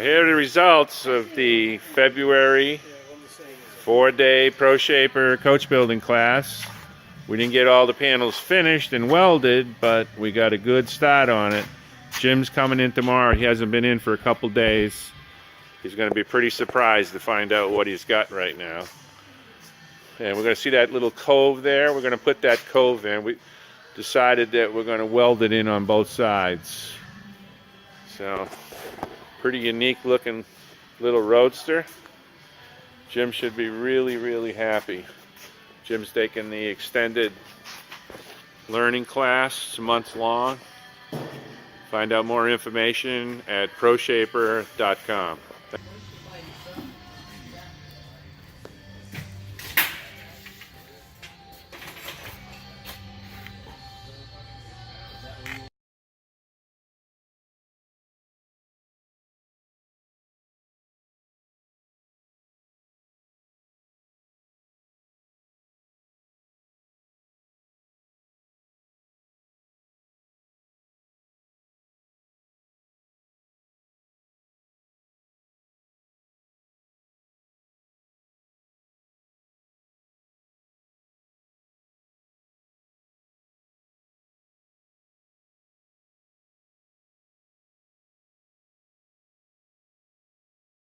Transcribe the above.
Here are the results of the February 4-day Pro Shaper coach building class. We didn't get all the panels finished and welded, but we got a good start on it. Jim's coming in tomorrow. He hasn't been in for a couple days. He's going to be pretty surprised to find out what he's got right now. And we're going to see that little cove there. We're going to put that cove in. We decided that we're going to weld it in on both sides. So, pretty unique looking little roadster. Jim should be really, really happy. Jim's taking the extended learning class. It's months long. Find out more information at proshaper.com.